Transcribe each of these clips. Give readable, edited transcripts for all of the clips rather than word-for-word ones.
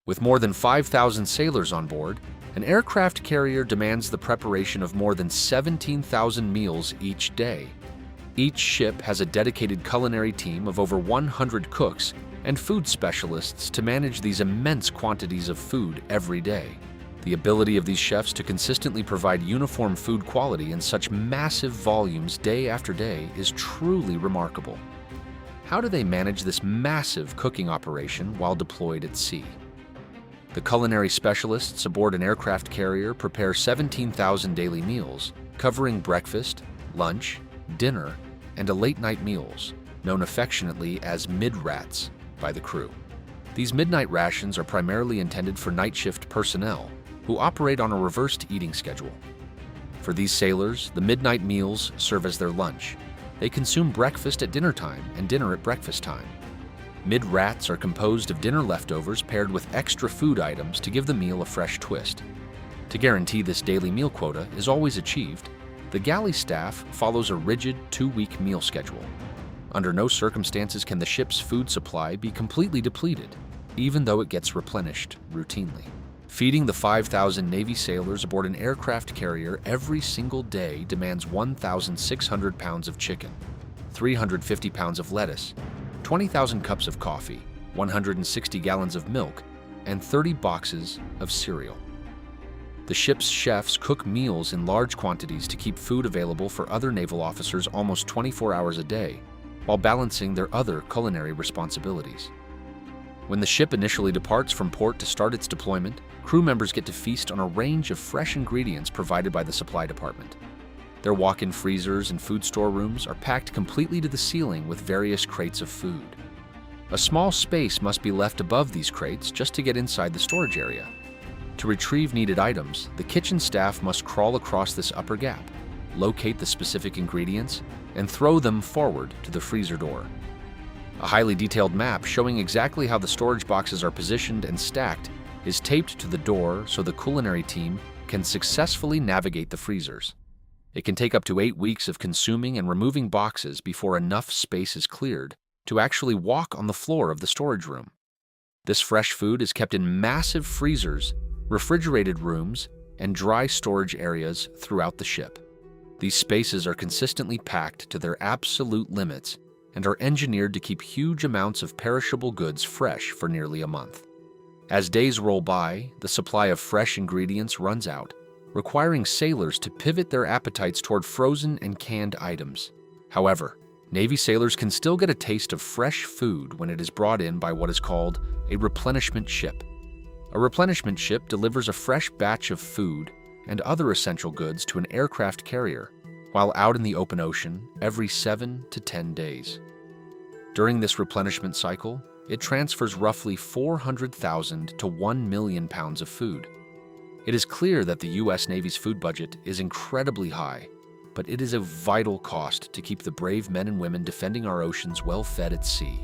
With more than 5,000 sailors on board, an aircraft carrier demands the preparation of more than 17,000 meals each day. Each ship has a dedicated culinary team of over 100 cooks and food specialists to manage these immense quantities of food every day. The ability of these chefs to consistently provide uniform food quality in such massive volumes day after day is truly remarkable. How do they manage this massive cooking operation while deployed at sea? The culinary specialists aboard an aircraft carrier prepare 17,000 daily meals, covering breakfast, lunch, dinner, and a late-night meals, known affectionately as mid-rats by the crew. These midnight rations are primarily intended for night shift personnel who operate on a reversed eating schedule. For these sailors, the midnight meals serve as their lunch. They consume breakfast at dinner time and dinner at breakfast time. Mid-rats are composed of dinner leftovers paired with extra food items to give the meal a fresh twist. To guarantee this daily meal quota is always achieved, the galley staff follows a rigid 2-week meal schedule. Under no circumstances can the ship's food supply be completely depleted, even though it gets replenished routinely. Feeding the 5,000 Navy sailors aboard an aircraft carrier every single day demands 1,600 pounds of chicken, 350 pounds of lettuce, 20,000 cups of coffee, 160 gallons of milk, and 30 boxes of cereal. The ship's chefs cook meals in large quantities to keep food available for other naval officers almost 24 hours a day, while balancing their other culinary responsibilities. When the ship initially departs from port to start its deployment, crew members get to feast on a range of fresh ingredients provided by the supply department. Their walk-in freezers and food storerooms are packed completely to the ceiling with various crates of food. A small space must be left above these crates just to get inside the storage area. To retrieve needed items, the kitchen staff must crawl across this upper gap, locate the specific ingredients, and throw them forward to the freezer door. A highly detailed map showing exactly how the storage boxes are positioned and stacked is taped to the door so the culinary team can successfully navigate the freezers. It can take up to 8 weeks of consuming and removing boxes before enough space is cleared to actually walk on the floor of the storage room. This fresh food is kept in massive freezers, refrigerated rooms, and dry storage areas throughout the ship. These spaces are consistently packed to their absolute limits and are engineered to keep huge amounts of perishable goods fresh for nearly a month. As days roll by, the supply of fresh ingredients runs out, requiring sailors to pivot their appetites toward frozen and canned items. However, Navy sailors can still get a taste of fresh food when it is brought in by what is called a replenishment ship. A replenishment ship delivers a fresh batch of food and other essential goods to an aircraft carrier while out in the open ocean every 7 to 10 days. During this replenishment cycle, it transfers roughly 400,000 to 1 million pounds of food. It is clear that the U.S. Navy's food budget is incredibly high, but it is a vital cost to keep the brave men and women defending our oceans well fed at sea.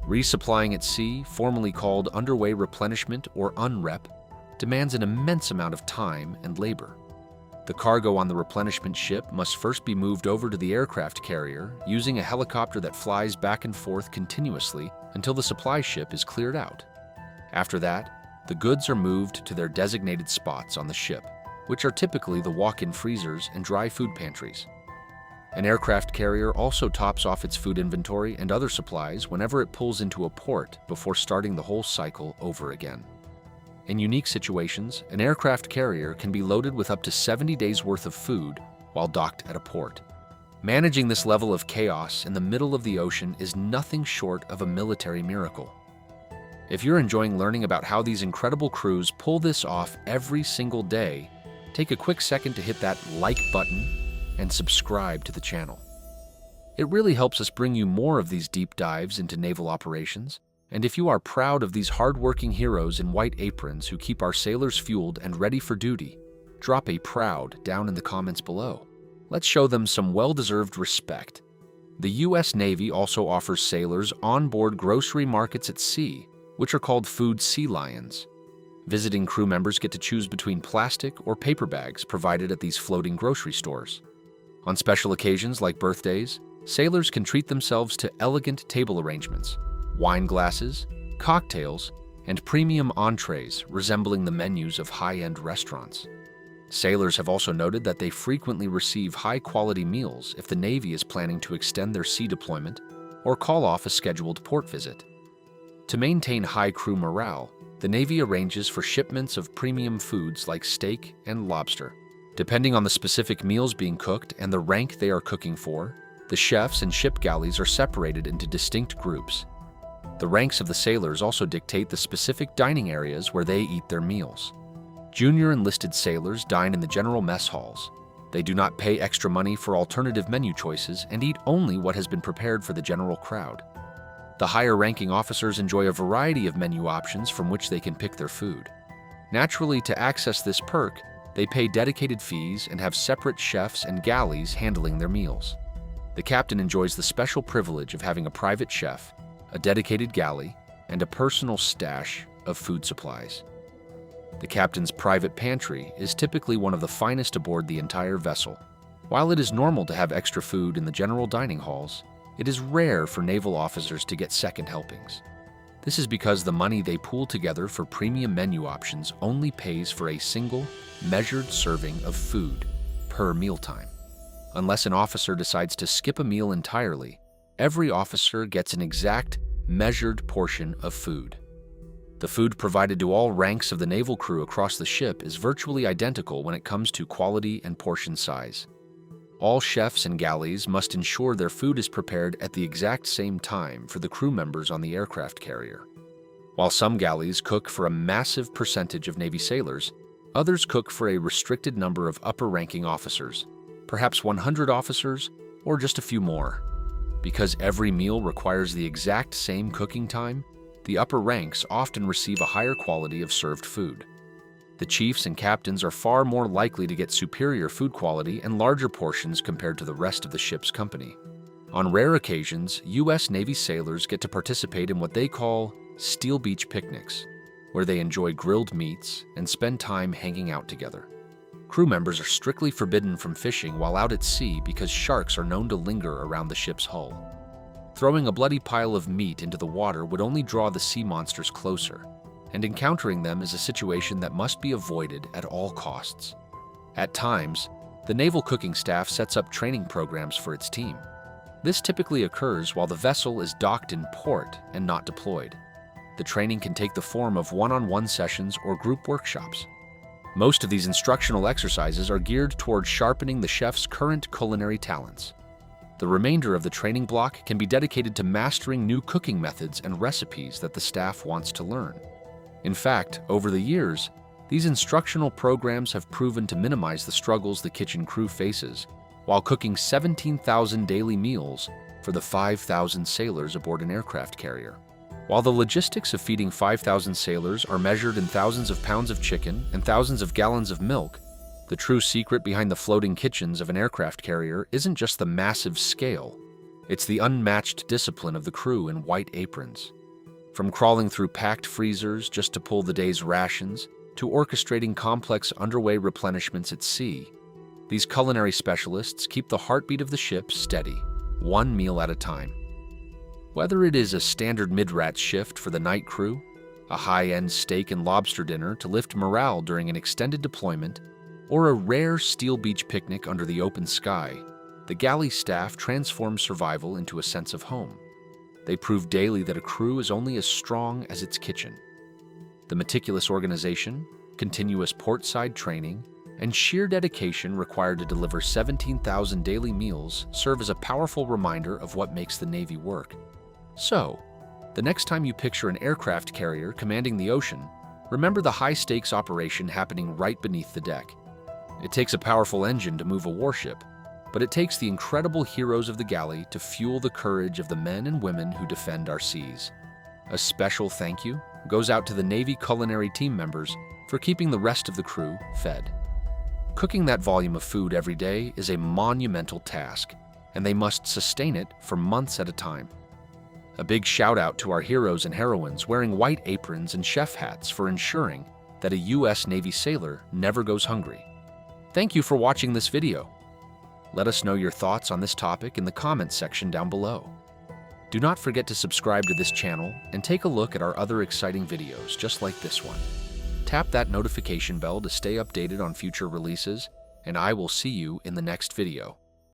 Resupplying at sea, formerly called underway replenishment or UNREP, demands an immense amount of time and labor. The cargo on the replenishment ship must first be moved over to the aircraft carrier using a helicopter that flies back and forth continuously until the supply ship is cleared out. After that, the goods are moved to their designated spots on the ship, which are typically the walk-in freezers and dry food pantries. An aircraft carrier also tops off its food inventory and other supplies whenever it pulls into a port before starting the whole cycle over again. In unique situations, an aircraft carrier can be loaded with up to 70 days' worth of food while docked at a port. Managing this level of chaos in the middle of the ocean is nothing short of a military miracle. If you're enjoying learning about how these incredible crews pull this off every single day, take a quick second to hit that like button and subscribe to the channel. It really helps us bring you more of these deep dives into naval operations. And if you are proud of these hard-working heroes in white aprons who keep our sailors fueled and ready for duty, drop a proud down in the comments below. Let's show them some well-deserved respect. The U.S. Navy also offers sailors onboard grocery markets at sea, which are called food sea lions. Visiting crew members get to choose between plastic or paper bags provided at these floating grocery stores. On special occasions like birthdays, sailors can treat themselves to elegant table arrangements, wine glasses, cocktails, and premium entrees resembling the menus of high-end restaurants. Sailors have also noted that they frequently receive high-quality meals if the Navy is planning to extend their sea deployment or call off a scheduled port visit. To maintain high crew morale, the Navy arranges for shipments of premium foods like steak and lobster. Depending on the specific meals being cooked and the rank they are cooking for, the chefs and ship galleys are separated into distinct groups. The ranks of the sailors also dictate the specific dining areas where they eat their meals. Junior enlisted sailors dine in the general mess halls. They do not pay extra money for alternative menu choices and eat only what has been prepared for the general crowd. The higher-ranking officers enjoy a variety of menu options from which they can pick their food. Naturally, to access this perk, they pay dedicated fees and have separate chefs and galleys handling their meals. The captain enjoys the special privilege of having a private chef, a dedicated galley, and a personal stash of food supplies. The captain's private pantry is typically one of the finest aboard the entire vessel. While it is normal to have extra food in the general dining halls, it is rare for naval officers to get second helpings. This is because the money they pool together for premium menu options only pays for a single, measured serving of food per mealtime. Unless an officer decides to skip a meal entirely, every officer gets an exact, measured portion of food. The food provided to all ranks of the naval crew across the ship is virtually identical when it comes to quality and portion size. All chefs and galleys must ensure their food is prepared at the exact same time for the crew members on the aircraft carrier. While some galleys cook for a massive percentage of Navy sailors, others cook for a restricted number of upper-ranking officers, perhaps 100 officers or just a few more. Because every meal requires the exact same cooking time, the upper ranks often receive a higher quality of served food. The chiefs and captains are far more likely to get superior food quality and larger portions compared to the rest of the ship's company. On rare occasions, U.S. Navy sailors get to participate in what they call steel beach picnics, where they enjoy grilled meats and spend time hanging out together. Crew members are strictly forbidden from fishing while out at sea because sharks are known to linger around the ship's hull. Throwing a bloody pile of meat into the water would only draw the sea monsters closer, and encountering them is a situation that must be avoided at all costs. At times, the naval cooking staff sets up training programs for its team. This typically occurs while the vessel is docked in port and not deployed. The training can take the form of one-on-one sessions or group workshops. Most of these instructional exercises are geared toward sharpening the chef's current culinary talents. The remainder of the training block can be dedicated to mastering new cooking methods and recipes that the staff wants to learn. In fact, over the years, these instructional programs have proven to minimize the struggles the kitchen crew faces while cooking 17,000 daily meals for the 5,000 sailors aboard an aircraft carrier. While the logistics of feeding 5,000 sailors are measured in thousands of pounds of chicken and thousands of gallons of milk, the true secret behind the floating kitchens of an aircraft carrier isn't just the massive scale, it's the unmatched discipline of the crew in white aprons. From crawling through packed freezers just to pull the day's rations, to orchestrating complex underway replenishments at sea, these culinary specialists keep the heartbeat of the ship steady, one meal at a time. Whether it is a standard mid-rat shift for the night crew, a high-end steak and lobster dinner to lift morale during an extended deployment, or a rare steel beach picnic under the open sky, the galley staff transforms survival into a sense of home. They prove daily that a crew is only as strong as its kitchen. The meticulous organization, continuous portside training, and sheer dedication required to deliver 17,000 daily meals serve as a powerful reminder of what makes the Navy work. So, the next time you picture an aircraft carrier commanding the ocean, remember the high-stakes operation happening right beneath the deck. It takes a powerful engine to move a warship, but it takes the incredible heroes of the galley to fuel the courage of the men and women who defend our seas. A special thank you goes out to the Navy culinary team members for keeping the rest of the crew fed. Cooking that volume of food every day is a monumental task, and they must sustain it for months at a time. A big shout out to our heroes and heroines wearing white aprons and chef hats for ensuring that a U.S. Navy sailor never goes hungry. Thank you for watching this video. Let us know your thoughts on this topic in the comments section down below. Do not forget to subscribe to this channel and take a look at our other exciting videos just like this one. Tap that notification bell to stay updated on future releases, and I will see you in the next video.